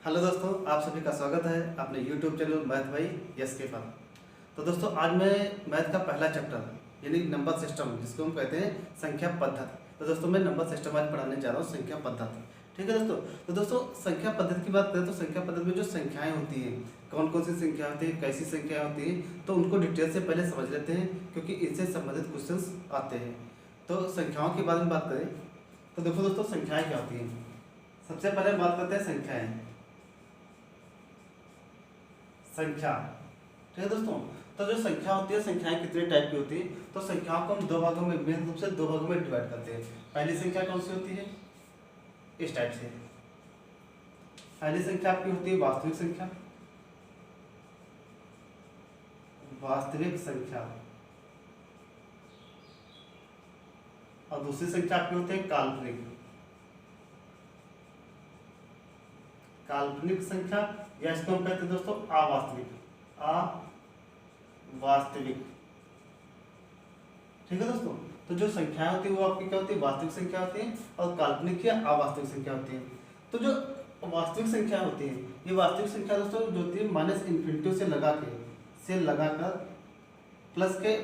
Hello दोस्तों, आप सभी का स्वागत है अपने YouTube चैनल मैथ भाई यस के पर। तो दोस्तों आज मैं मैथ का पहला चैप्टर यानी नंबर सिस्टम जिसको हम कहते हैं संख्या पद्धति। तो दोस्तों मैं नंबर सिस्टम आज पढ़ाने जा रहा हूँ संख्या पद्धति। ठीक है दोस्तों। तो दोस्तों संख्या पद्धति की बात करें तो संख्या पद्धति में जो संख्याएं होती हैं, कौन कौन सी संख्या होती है, कैसी संख्या होती है, तो उनको डिटेल से पहले समझ लेते हैं क्योंकि इनसे संबंधित क्वेश्चन आते हैं। तो संख्याओं के बारे में बात करें तो देखो दोस्तों संख्याएं क्या होती हैं। सबसे पहले बात करते हैं संख्याएं। संख्या, ठीक है दोस्तों। तो जो संख्या होती है, संख्याएं कितने टाइप की होती है, तो संख्याओं को हम दो भागों में मेन रूप से दो भागों में डिवाइड करते हैं। पहली संख्या कौन सी होती है, इस टाइप से। पहली संख्या आपकी होती है वास्तविक संख्या, वास्तविक संख्या। और दूसरी संख्या आपकी होती है काल्पनिक, काल्पनिक संख्या, या इसको हम कहते हैं दोस्तों अवास्तविक, अवास्तविक। ठीक है दोस्तों। तो जो संख्याएं होती है वो आपकी क्या होती है, वास्तविक संख्या होती है, और काल्पनिक या अवास्तविक संख्या होती है। तो जो वास्तविक संख्या होती है, ये वास्तविक संख्या दोस्तों जो होती है माइनस इन्फिनिटी से लगाकर प्लस के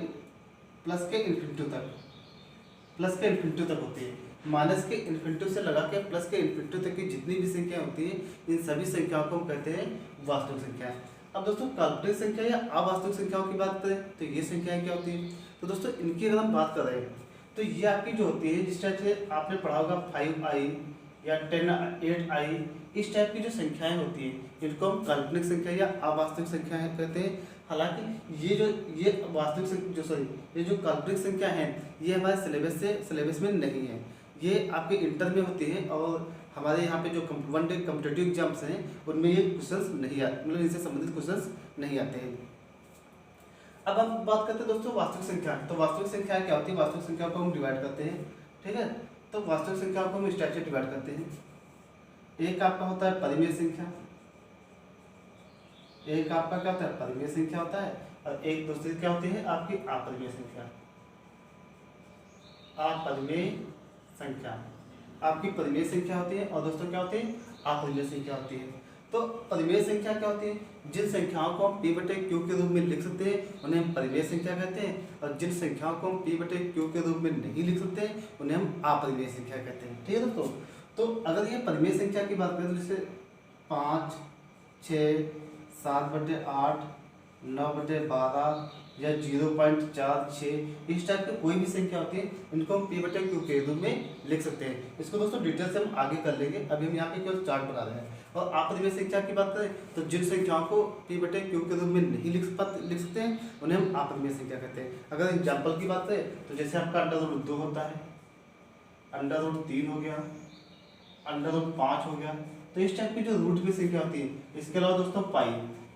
इन्फिनिटी तक होती है। माइनस के इन्फिनिटी से लगा के प्लस के इन्फिनिटी तक की जितनी भी संख्याएं होती हैं, इन सभी संख्याओं को हम कहते हैं वास्तविक संख्याएं। अब दोस्तों काल्पनिक संख्या या अवास्तविक संख्याओं की बात करें तो ये संख्याएं क्या होती हैं, तो दोस्तों इनकी अगर हम बात कर रहे हैं तो ये आपकी जो होती है, जिस टाइप से आपने पढ़ा होगा 5i या 8i, इस टाइप की जो संख्याएं होती हैं इनको हम काल्पनिक संख्या या अवास्तविक संख्याएं कहते हैं। हालांकि ये वास्तविक ये जो काल्पनिक संख्या है ये हमारे सिलेबस में नहीं है, ये आपके इंटर में होती है, और हमारे यहाँ पे जो वन डे कॉम्पिटिटिव एग्जाम्स हैं उनमें ये क्वेश्चंस नहीं आते, मतलब इनसे संबंधित क्वेश्चंस नहीं आते हैं। अब हम बात करते हैं दोस्तों वास्तविक संख्या। तो वास्तविक संख्या क्या होती है, वास्तविक संख्या को हम डिवाइड करते हैं। ठीक है। तो वास्तविक संख्या को हम इस टाइप से डिवाइड करते हैं। एक आपका होता है परिमेय संख्या, एक आपका क्या होता है परिमेय संख्या होता है, और एक दूसरी क्या होती है आपकी अपरिमेय संख्या। अपरिमेय संख्या आपकी परिमेय संख्या होती है, और दोस्तों क्या होती है अपरिमेय संख्या होती है। तो परिमेय संख्या क्या होती है, जिन संख्याओं को हम p/q के रूप में लिख सकते हैं उन्हें हम परिमेय संख्या कहते हैं, और जिन संख्याओं को हम p/q के रूप में नहीं लिख सकते उन्हें हम अपरिमेय संख्या कहते हैं। ठीक है दोस्तों। तो अगर ये परिमेय संख्या की बात करें तो जैसे 5, 6, 7/8, 9/12 या 0.46, इस टाइप की कोई भी संख्या होती है इनको हम p/q के रूप में लिख सकते हैं। इसको दोस्तों डिटेल से हम आगे कर लेंगे, अभी हम यहाँ पे केवल चार्ट बना रहे हैं। और अपरिमेय संख्या की बात करें तो जिन संख्याओं को p/q के रूप में नहीं लिख सकते हैं उन्हें हम अपरिमेय संख्या कहते हैं। अगर एग्जाम्पल की बात करें तो जैसे आपका √2 होता है, √3 हो गया, √5 हो गया, तो इस टाइप की जो रूट की संख्या होती है। इसके अलावा दोस्तों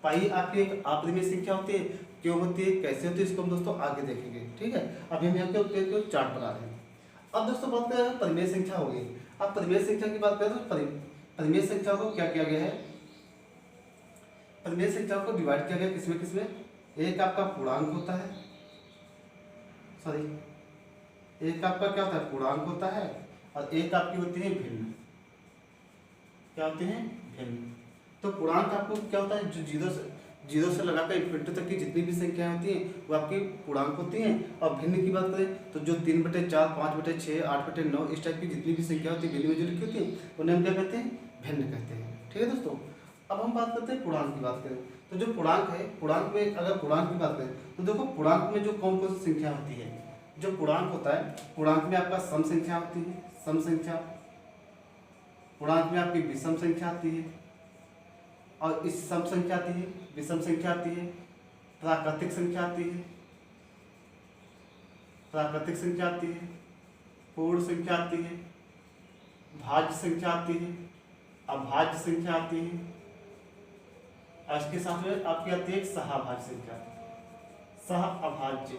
पाई आपकी एक अपरिमेय संख्या होती है। क्यों होती है, कैसे होती है, इसको हम दोस्तों आगे देखेंगे। ठीक है। अभी हम यहाँ पे चार्ट बना रहे हैं। अब दोस्तों बात करें परिमेय संख्या हो गई। अब परिमेय संख्या की बात करें तो परिमेय संख्या को क्या किया गया है, परिमेय संख्या को डिवाइड किया गया किसमें। एक आपका पूर्णांक होता है, एक आपका क्या होता है पूर्णांक होता है, और एक आपकी होती है भिन्न। क्या होते हैं भिन्न। तो पूर्णांक आपको क्या होता है, जो जीरो से लगाकर इन्फिनिटी तक की जितनी भी संख्याएं होती हैं वो आपकी पूर्णांक होती हैं। और भिन्न की बात करें तो जो 3/4, 5/6, 8/9 इस टाइप की जितनी भी संख्या होती है भिन्न में जो लिखी होती है उन्हें हम क्या कहते हैं, भिन्न कहते हैं। ठीक है दोस्तों। अब हम बात करते हैं पूर्णांक की बात करें तो जो पूर्णांक है, पूर्णांक में अगर पूर्णांक की बात करें तो देखो पूर्णांक में जो कौन कौन सी संख्या होती है, जो पूर्णांक होता है, पूर्णांक में आपका सम संख्या होती है, सम संख्या। पूर्णांक में आपकी विषम संख्या आती है, और इस सम संख्या आती है, विषम संख्या आती है, प्राकृतिक संख्या आती है, पूर्ण संख्या आती है, भाज्य संख्या आती है, अभाज्य संख्या आती है, और इसके साथ में आपकी आती है एक सहभाज्य संख्या, सहअभाज्य।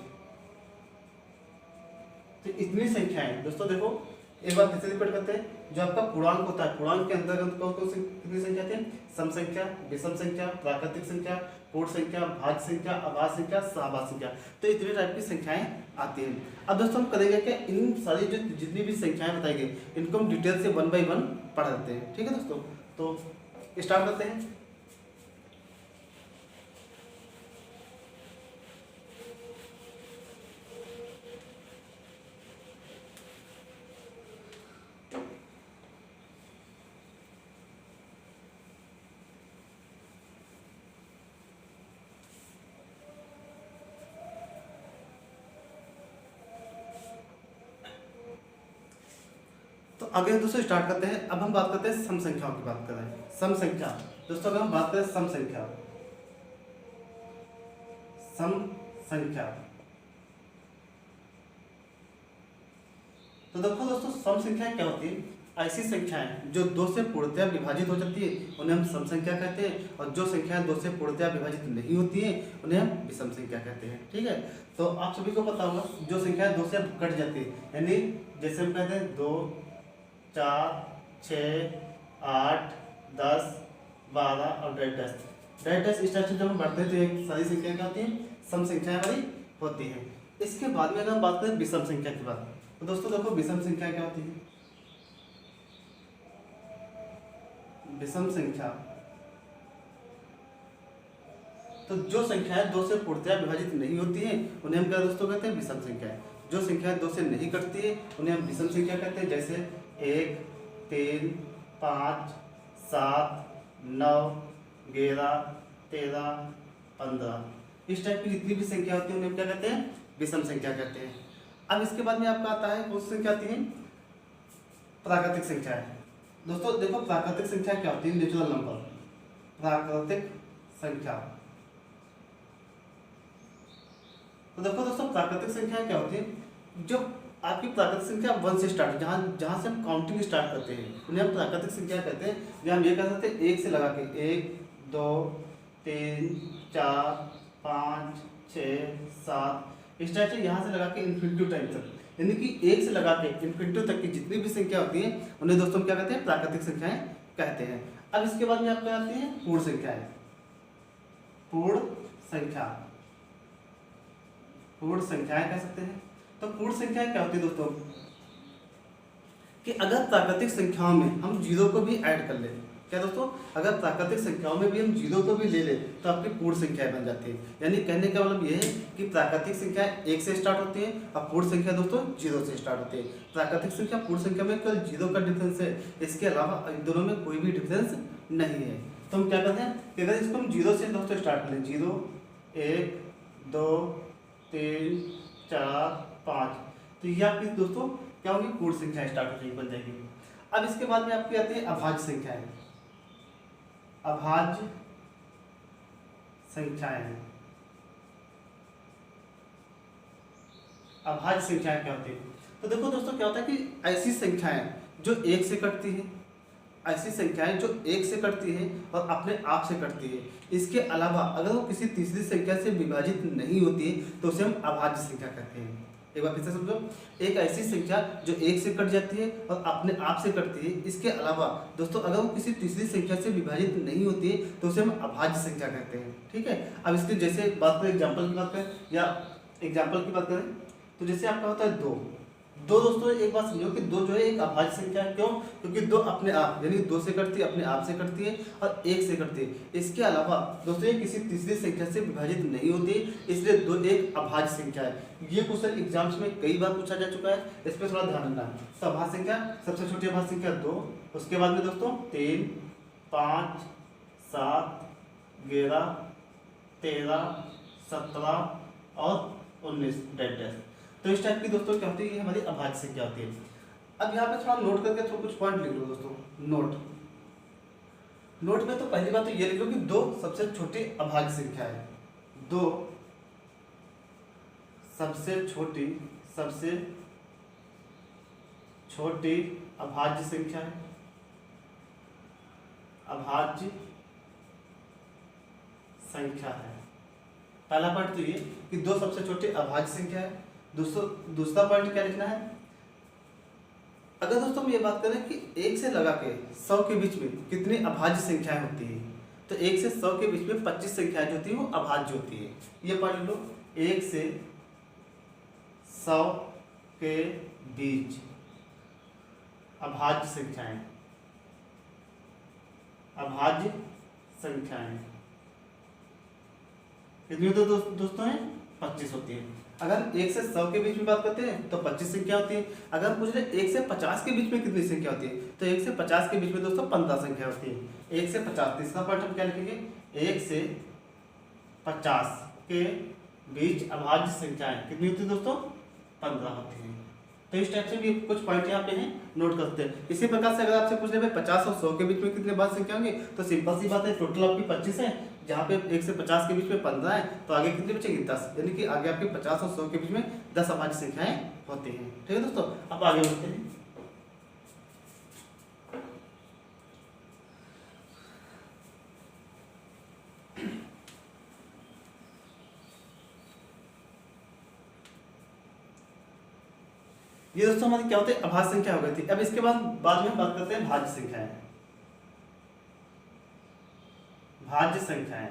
तो इतनी संख्याएं दोस्तों देखो, एक बार फिर से रिपीट करते हैं। जो आपका पूर्णांक होता है, पूर्णांक के अंतर्गत कौन कौन सी कितनी संख्या आती है, सम संख्या, विषम संख्या, प्राकृतिक संख्या, पूर्ण संख्या, भाज्य संख्या, अभाज्य संख्या, सहभाज्य संख्या। तो इतने टाइप की संख्याएं आती हैं। अब दोस्तों हम करेंगे कि इन सारी जो जितनी भी संख्याएं बताई गई इनको हम डिटेल से 1 बाय 1 पढ़ लेते हैं। ठीक है दोस्तों। तो स्टार्ट करते हैं। तो आगे दोस्तों स्टार्ट करते हैं। अब हम बात करते हैं सम संख्याओं की बात कर रहे हैं। सम संख्या दोस्तों, अगर हम बात करें सम संख्या, सम संख्या, तो देखो दोस्तों सम संख्या क्या होती है? ऐसी संख्याएं जो दो से पूर्णतया विभाजित हो जाती है उन्हें हम सम संख्या कहते हैं, और जो संख्याएं दो से पूर्णतया विभाजित नहीं होती है उन्हें हम विषम संख्या कहते हैं। ठीक है, तो आप सभी को पता होगा जो संख्याएं दो से कट जाती है, यानी जैसे हम कहते हैं 2, 4, 6, 8, 10, 12 और 10 इस टाइप से जब हम बढ़ते हैं तो एक सारी संख्या क्या होती है? सम संख्याएं हमारी होती है। इसके बाद में अगर हम बात करें विषम संख्या की बात, तो दोस्तों देखो विषम संख्या क्या होती है? विषम संख्या, तो जो संख्याएं दो से पूर्णतया विभाजित नहीं होती हैं उन्हें हम क्या दोस्तों कहते हैं? विषम संख्याएं। जो संख्याएं दो से नहीं कटती है उन्हें हम विषम संख्या कहते हैं, जैसे 1, 3, 5, 7, 9, 11, 13, 15 इस टाइप की जितनी भी संख्या होती है उन्हें हम क्या कहते हैं? विषम संख्या कहते हैं। अब इसके बाद में आपका आता है कौन सी संख्या आती है? प्राकृतिक संख्याएं। दोस्तों देखो प्राकृतिक संख्या क्या होती है? नेचुरल नंबर, प्राकृतिक संख्या। तो देखो दोस्तों प्राकृतिक संख्या क्या होती है? जो आपकी प्राकृतिक संख्या 1 से स्टार्ट, जहाँ से हम काउंटिंग स्टार्ट करते हैं उन्हें हम प्राकृतिक संख्या कहते हैं। जहाँ हम ये कह सकते हैं 1 से लगा के 1, 2, 3, 4, 5, 6, 7 इस टाइप से यहाँ से लगा के इन्फिनिटी टाइम तक, यानी कि 1 से लगा के इन्फिनिटी तक की जितनी भी संख्या होती है उन्हें दोस्तों क्या कहते हैं? प्राकृतिक संख्याएं कहते हैं। अब इसके बाद में आपको आती है पूर्ण संख्याएं। पूर्ण संख्या, पूर्ण संख्याएं कह सकते हैं। तो पूर्ण संख्याएं क्या होती है दोस्तों? कि अगर प्राकृतिक संख्याओं में हम जीरो को भी ऐड कर लें, क्या दोस्तों? अगर प्राकृतिक संख्याओं में भी हम जीरो को भी ले लें तो आपकी पूर्ण संख्याएं बन जाती है। यानी कहने का मतलब यह है कि प्राकृतिक संख्याएं 1 से स्टार्ट होती है और पूर्ण संख्या दोस्तों 0 से स्टार्ट होती है। प्राकृतिक संख्या पूर्ण संख्या में केवल 0 का डिफरेंस है, इसके अलावा इन दोनों में कोई भी डिफरेंस नहीं है। तो हम क्या करते हैं कि अगर इसको हम 0 से दोस्तों स्टार्ट करें, 0, 1, 2, 3, 4, 5, तो ये आपकी दोस्तों क्या होगी? पूर्ण संख्या स्टार्ट हो जाएगी, बन जाएगी। अब इसके बाद में आपकी आती है अभाज्य संख्याएं। अभाज्य संख्याएं, अभाज्य संख्याएं क्या होती है? तो देखो दोस्तों क्या होता है कि ऐसी संख्याएं जो 1 से कटती है, ऐसी संख्याएं जो 1 से कटती है और अपने आप से कटती है, इसके अलावा अगर वो किसी तीसरी संख्या से विभाजित नहीं होती है तो उसे हम अभाज्य संख्या कहते हैं। एक बार फिर से समझो, एक ऐसी संख्या जो 1 से कट जाती है और अपने आप से कटती है, इसके अलावा दोस्तों अगर वो किसी तीसरी संख्या से विभाजित नहीं होती है तो उसे हम अभाज्य संख्या कहते हैं। ठीक है, अब इसके जैसे बात करें एग्जाम्पल की बात करें या एग्जाम्पल की बात करें तो जैसे आपका होता है 2 दोस्तों, एक बात समझो कि 2 जो है एक अभाज्य संख्या है। क्यों? क्योंकि 2 अपने आप यानी 2 से कटती है, अपने आप से कटती है और 1 से कटती है। इसके अलावा दोस्तों ये किसी तीसरी संख्या से विभाजित नहीं होती, इसलिए 2 एक अभाज्य संख्या है। ये क्वेश्चन एग्जाम्स में कई बार पूछा जा चुका है, इस पर थोड़ा ध्यान रखना। तो अभाज्य संख्या, सबसे छोटी अभाज्य संख्या 2, उसके बाद में दोस्तों 3, 5, 7, 11, 13, 17 और 19 तो इस टाइप की दोस्तों क्या होती है? ये हमारी अभाज्य संख्या होती है। अब यहाँ पे थोड़ा नोट करके थोड़ा कुछ पॉइंट लिख लो दोस्तों। नोट में तो पहली बात तो ये लिख लो कि 2 सबसे छोटी अभाज्य संख्या है। 2 सबसे छोटी अभाज्य संख्या है। अभाज्य संख्या है। पहला पॉइंट तो ये कि 2 सबसे छोटी अभाज्य संख्या है। दूसरा पॉइंट क्या लिखना है? अगर दोस्तों हम ये बात करें कि 1 से लगा के 100 के बीच में कितनी अभाज्य संख्याएं होती हैं, तो 1 से 100 के बीच में 25 संख्याएं जो होती हैं वो अभाज्य होती है। ये पढ़ लो, 1 से 100 के बीच अभाज्य संख्याएं, अभाज्य संख्याएं कितनी होती है दोस्तों है 25 होती है। अगर 1 से 100 के बीच में बात करते हैं तो 25 संख्या होती है। अगर पूछ रहे 1 से 50 के बीच में कितनी संख्या होती है तो 1 से 50 के बीच में दोस्तों 15 संख्या होती है। 1 से 50 तीसरा पार्ट हम क्या लिखेंगे 1 से 50 के बीच अभाज्य संख्याएं कितनी होती है दोस्तों 15 होती है। तो इस टाइप से भी कुछ पॉइंट यहाँ पे हैं नोट करते हैं। इसी प्रकार से अगर आपसे पूछ रहे 50 और 100 के बीच में कितने भाज्य संख्या होंगे तो सिंपल सी बात है टोटल आपकी 25 है, जहाँ पे 1 से 50 के बीच में 15 है तो आगे कितनी बचेगी 10, यानी कि आगे आपके 50 और 100 के बीच में 10 अभाज्य संख्याएं होती हैं। ठीक है दोस्तों, अब आगे बढ़ते हैं। ये दोस्तों हमारी क्या होते हैं अभाज्य संख्या हो गई थी। अब इसके बाद में बात करते हैं भाज्य संख्याएं। भाज्य संख्याएं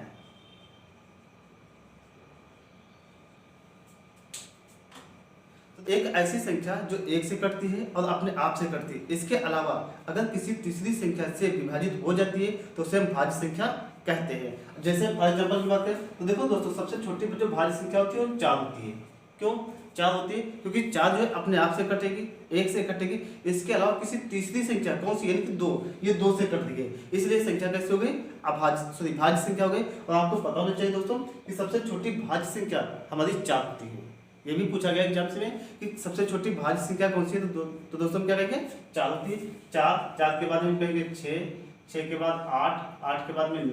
तो एक ऐसी संख्या जो 1 से कटती है और अपने आप से कटती है, इसके अलावा अगर किसी तीसरी संख्या से विभाजित हो जाती है तो उसे हम भाज्य संख्या कहते हैं। जैसे फॉर एग्जाम्पल की बात करें तो देखो दोस्तों सबसे छोटी जो भाज्य संख्या होती है वो 4 होती है। क्यों 4 होती है? क्योंकि 4 जो है अपने आप से कटेगी, 1 से कटेगी, इसके अलावा किसी तीसरी संख्या कौन सी यानी कि 2, ये 2 से कट गई, इसलिए संख्या कैसे हो गई भाज्य संख्या हो गई। और आपको पता होना चाहिए दोस्तों कि सबसे छोटी भाज्य संख्या हमारी 4 होती है। ये भी पूछा गया एग्जाम से में कि सबसे छोटी भाज्य संख्या कौन सी है तो दोस्तों हम क्या कहेंगे 4 होती है। 4 के बाद में कहेंगे 6 के बाद 8 के बाद में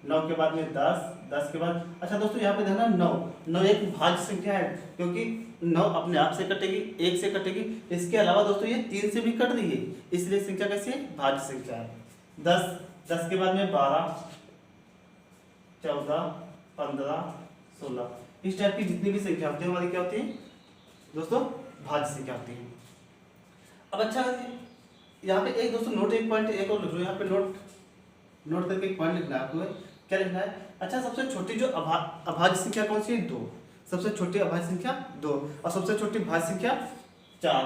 9 के बाद में 10 के बाद अच्छा दोस्तों यहाँ पे देखना 9 एक भाज्य संख्या है क्योंकि 9 अपने आप से कटेगी, 1 से कटेगी, इसके अलावा दोस्तों ये 3 से भी कट रही है, इसलिए संख्या कैसी है भाज्य संख्या है। 10 के बाद में 12 14 15 16 इस टाइप की जितनी भी संख्या होती है हमारी क्या होती है दोस्तों भाज्य संख्या होती है। अब अच्छा यहाँ पे एक दोस्तों नोट एक पॉइंट एक और लिख लो, यहाँ पे नोट करके एक पॉइंट लिखना है आपको। क्या लिखना है अच्छा सबसे छोटी जो अभाज्य संख्या कौन सी है 2, सबसे छोटी अभाज्य संख्या 2 और सबसे छोटी भाज्य संख्या 4,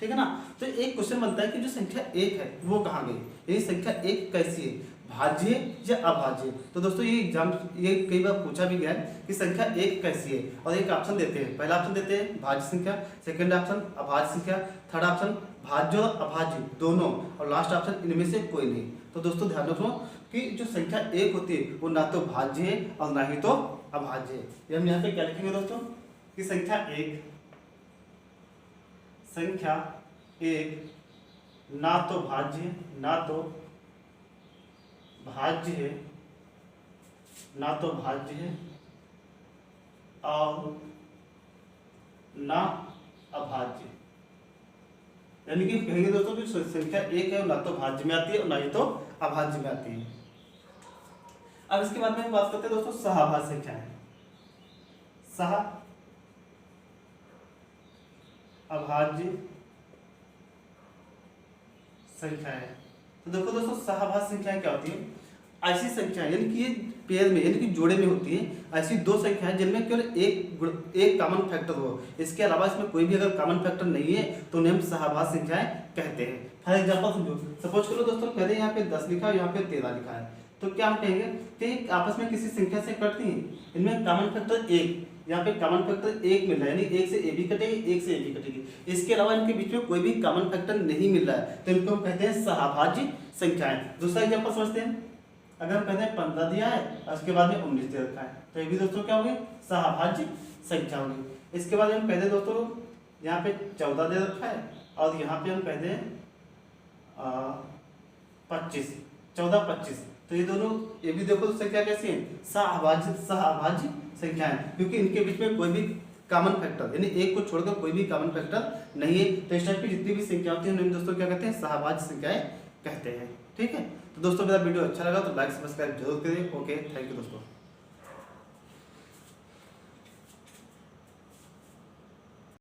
ठीक है ना। तो एक क्वेश्चन बनता है कि जो संख्या 1 है वो कहाँ गई, ये संख्या 1 कैसी है भाज्य या अभाज्य। तो दोस्तों ये कई बार पूछा भी गया है कि संख्या 1 कैसी है और एक ऑप्शन देते हैं, पहला ऑप्शन देते हैं भाज्य संख्या, सेकंड ऑप्शन अभाज्य संख्या, थर्ड ऑप्शन भाज्य और अभाज्य दोनों और लास्ट ऑप्शन इनमें से कोई नहीं। तो दोस्तों ध्यान रखो कि जो संख्या 1 होती है वो ना तो भाज्य है और ना ही तो अभाज्य है। ये हम यहाँ पे क्या लिखेंगे दोस्तों कि संख्या 1 ना तो भाज्य है ना तो भाज्य है और ना अभाज्य, यानी कि कहेंगे दोस्तों कि संख्या 1 है ना तो भाज्य में आती है और ना ही तो अभाज्य में आती है। अब इसके बाद में हम बात करते हैं दोस्तों सहाभाज्य संख्याएं। अभाज्य संख्याएं तो देखो दोस्तों सहाभाज्य संख्याएं क्या होती है ऐसी संख्या यानी कि ये पेयर में यानी कि जोड़े में होती है ऐसी 2 संख्याएं जिनमें केवल एक कॉमन फैक्टर हो, इसके अलावा इसमें कोई भी अगर कॉमन फैक्टर नहीं है तो उन्हें हम सहाभाज्य संख्याएं कहते हैं। फॉर एग्जांपल समझो, सपोज करो दोस्तों पहले यहाँ पे 10 लिखा है यहाँ पे 13 लिखा है, तो क्या हम कहेंगे कि आपस में किसी संख्या से कटती हैं, इनमें कॉमन फैक्टर 1, यहाँ पे कॉमन फैक्टर 1 मिल रहा है यानी 1 से ए भी कटेगी 1 से ए भी कटेगी, इसके अलावा इनके बीच में कोई भी कॉमन फैक्टर नहीं मिल रहा है तो इनको हम कहते हैं सहाभाज्य संख्याएं। दूसरा एग्जांपल समझते हैं, अगर हम कहते हैं 15 दिया है और उसके बाद में 19 दे रखा है तो ये भी दोस्तों क्या होगी सहाभाज्य संख्या होगी। इसके बाद हम कहते हैं दोस्तों यहाँ पे 14 दे रखा है और यहाँ पे हम कहते हैं 25 तो ये दोनों ये भी देखो संख्या कैसी है सहाभाज्य संख्याएं क्योंकि इनके बीच में कोई भी कॉमन फैक्टर यानी एक को छोड़कर कोई भी कॉमन फैक्टर नहीं है। तो इस टाइप की जितनी भी संख्या होती है उन्हें दोस्तों क्या कहते हैं सहाभाज्य संख्याएं कहते हैं। ठीक है, तो दोस्तों मेरा वीडियो अच्छा लगा तो लाइक सब्सक्राइब जरूर करें। ओके, थैंक यू दोस्तों।